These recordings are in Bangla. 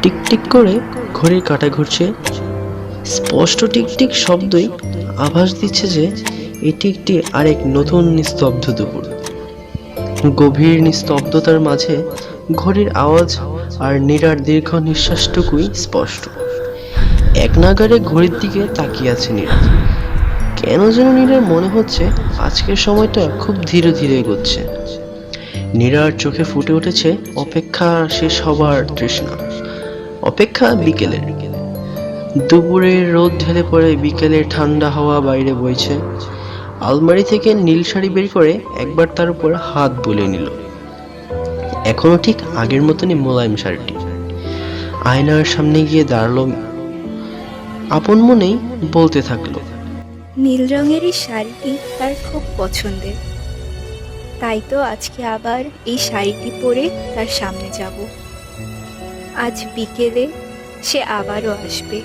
টিকটিক করে ঘড়ির কাঁটা ঘুরছে। স্পষ্ট টিকটিক শব্দই আভাস দিচ্ছে যে এটি একটি আরেক নতুন নিস্তব্ধ দুপুর। গভীর নিস্তব্ধতার মাঝে ঘড়ির আওয়াজ আর নীরার দীর্ঘ নিঃশ্বাসটুকুই স্পষ্ট। এক নাগাড়ে ঘড়ির দিকে তাকিয়ে আছে নীরা। কেন যেন নীরার মনে হচ্ছে আজকের সময়টা খুব ধীরে ধীরে এগোচ্ছে। নীরার চোখে ফুটে উঠেছে অপেক্ষা শেষ হবার তৃষ্ণা। অপেক্ষা বিকেলের। দুপুরের রোদ ঢেলে পড়ে বিকেলের ঠান্ডা হাওয়া বাইরে বইছে। আলমারি থেকে নীল শাড়ি বের করে একবার তার উপর হাত বুলিয়ে নিল। এখনো ঠিক আগের মতনই মোলায়েম শাড়িটি। আয়নার সামনে গিয়ে দাঁড়ালো, আপন মনেই বলতে থাকলো, নীল রঙের এই শাড়িটি তার খুব পছন্দের। তাই তো আজকে আবার এই শাড়িটি পরে তার সামনে যাব। আজ বিকেলে সে আবারও আসবে।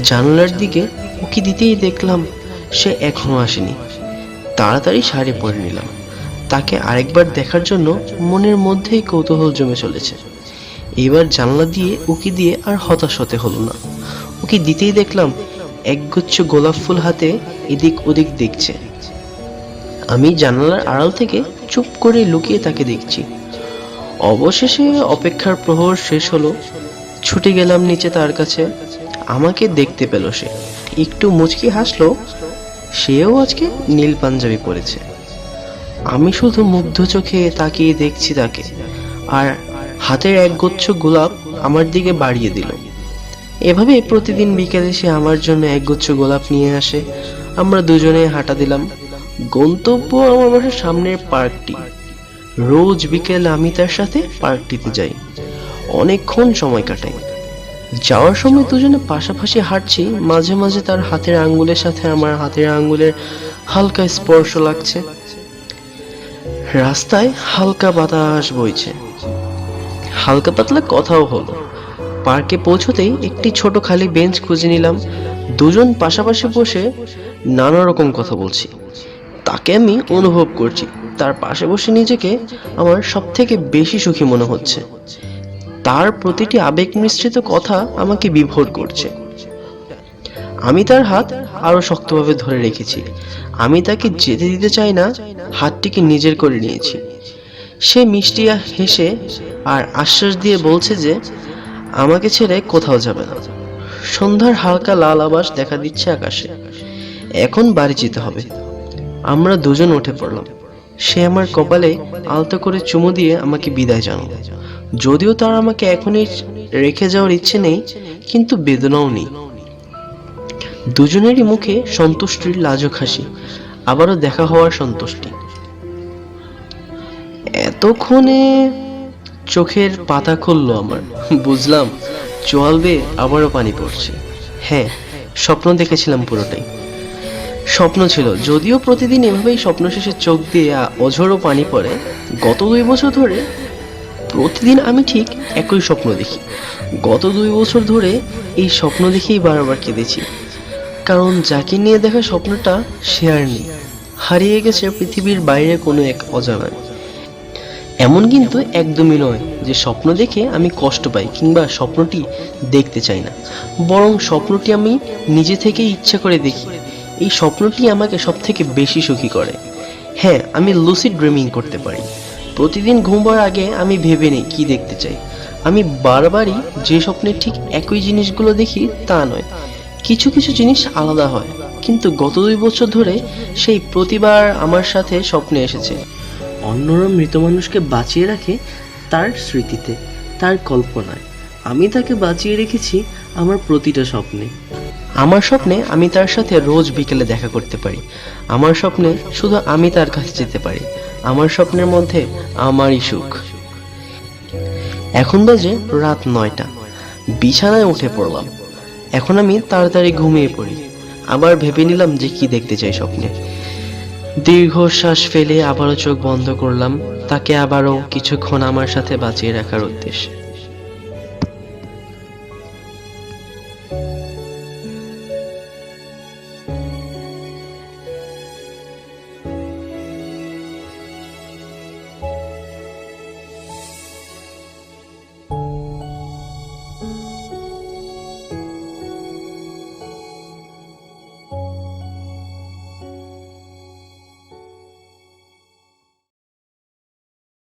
জানালার দিকে উকি দিতেই দেখলাম সে এখনো আসেনি। তাড়াতাড়ি শাড়ি পরে নিলাম। তাকে আরেকবার দেখার জন্য মনের মধ্যেই কৌতূহল জমে চলেছে। এবার জানলা দিয়ে উকি দিয়ে আর হতাশ হতে হলো না। উকি দিতেই দেখলাম একগুচ্ছ গোলাপ ফুল হাতে এদিক ওদিক দেখছে। আমি জানালার আড়াল থেকে চুপ করে লুকিয়ে তাকে দেখছি। অবশেষে অপেক্ষার প্রহর শেষ হলো। ছুটে গেলাম নিচে তার কাছে। আমাকে দেখতে পেল সে, একটু মুচকি হাসলো। সেও আজকে নীল পাঞ্জাবি পরেছে। আমি শুধু মুগ্ধ চোখে তাকিয়ে দেখছি তাকে, আর হাতের একগুচ্ছ গোলাপ আমার দিকে বাড়িয়ে দিল। এভাবে প্রতিদিন বিকেলে সে আমার জন্য একগুচ্ছ গোলাপ নিয়ে আসে। আমরা দুজনে হাঁটা দিলাম। গন্তব্য আমার বাসার সামনের পার্কটি। রোজ বিকেল আমি তার সাথে পার্কটিতে যাই, অনেকক্ষণ সময় কাটাই। যাওয়ার সময় দুজনে পাশাপাশি হাঁটছি। মাঝে মাঝে তার হাতের আঙ্গুলের সাথে আমার হাতের আঙ্গুলের হালকা স্পর্শ লাগছে। রাস্তায় হালকা বাতাস বইছে, হালকা পাতলা কথাও হলো। পার্কে পৌঁছতেই একটি ছোট খালি বেঞ্চ খুঁজে নিলাম। দুজন পাশাপাশি বসে নানা রকম কথা বলছি। তাকে আমি অনুভব করছি। তার পাশে বসে নিজেকে আমার সব থেকে বেশি সুখী মনে হচ্ছে। তার প্রতিটি আবেগ মিশ্রিত কথা আমাকে বিভোর করছে। আমি তার হাত আরো শক্তভাবে ধরে রেখেছি। আমি তাকে যেতে দিতে চাই না, হাতটিকে নিজের করে নিয়েছি। সে মিষ্টি হেসে আর আশ্বাস দিয়ে বলছে যে আমাকে ছেড়ে কোথাও যাবে না। সন্ধ্যার হালকা লাল আভাস দেখা দিচ্ছে আকাশে। এখন বাড়ি যেতে হবে। আমরা দুজন উঠে পড়লাম। সে আমার কপালে আলতো করে চুমু দিয়ে আমাকে বিদায় জানালো। যদিও তার আমাকে এখনই রেখে যাওয়ার ইচ্ছে নেই, কিন্তু বেদনাও নেই। দুজনেরই মুখে সন্তুষ্টির লাজুক হাসি, আবারও দেখা হওয়ার সন্তুষ্টি। এতক্ষণে চোখের পাতা খুললো আমার। বুঝলাম চোয়াল বেয়ে আবারও পানি পড়ছে। হ্যাঁ, স্বপ্ন দেখেছিলাম পুরোটাই। স্বপ্ন ছিল, যদিও প্রতিদিন এভাবেই স্বপ্ন শেষে চোখ দিয়ে অঝোরও পানি পড়ে। গত 2 বছর ধরে প্রতিদিন আমি ঠিক একই স্বপ্ন দেখি। গত 2 বছর ধরে এই স্বপ্ন দেখেই বারবার কেঁদেছি। কারণ যাকে নিয়ে দেখা স্বপ্নটা সে আর নেই, হারিয়ে গেছে পৃথিবীর বাইরে কোনো এক অজানায়। এমন কিন্তু একদমই নয় যে স্বপ্ন দেখে আমি কষ্ট পাই কিংবা স্বপ্নটি দেখতে চাই না, বরং স্বপ্নটি আমি নিজে থেকে ইচ্ছা করে দেখি। এই স্বপ্নটি আমাকে সব থেকে বেশি সুখী করে। হ্যাঁ, আমি লুসিড ড্রিমিং করতে পারি। প্রতিদিন ঘুমবার আগে আমি ভেবে নিই কি দেখতে চাই। আমি বারবারই যে স্বপ্নের ঠিক একই জিনিসগুলো দেখি তা নয়, কিছু কিছু জিনিস আলাদা হয়। কিন্তু গত 2 বছর ধরে সেই প্রতিবার আমার সাথে স্বপ্নে এসেছে। অন্যরা মৃত মানুষকে বাঁচিয়ে রাখে তার স্মৃতিতে, তার কল্পনায়। আমি তাকে বাঁচিয়ে রেখেছি আমার প্রতিটা স্বপ্নে। আমার স্বপ্নে আমি তার সাথে রোজ বিকেলে দেখা করতে পারি। আমার স্বপ্নে শুধু আমি তার কাছে যেতে পারি। আমার স্বপ্নের মধ্যে আমারই সুখ। এখন বাজে রাত 9টা। বিছানায় উঠে পড়লাম। এখন আমি তাড়াতাড়ি ঘুমিয়ে পড়ি। আবার ভেবে নিলাম যে কি দেখতে চাই স্বপ্নে। দীর্ঘশ্বাস ফেলে আবারও চোখ বন্ধ করলাম, তাকে আবারও কিছুক্ষণ আমার সাথে বাঁচিয়ে রাখার উদ্দেশ্যে।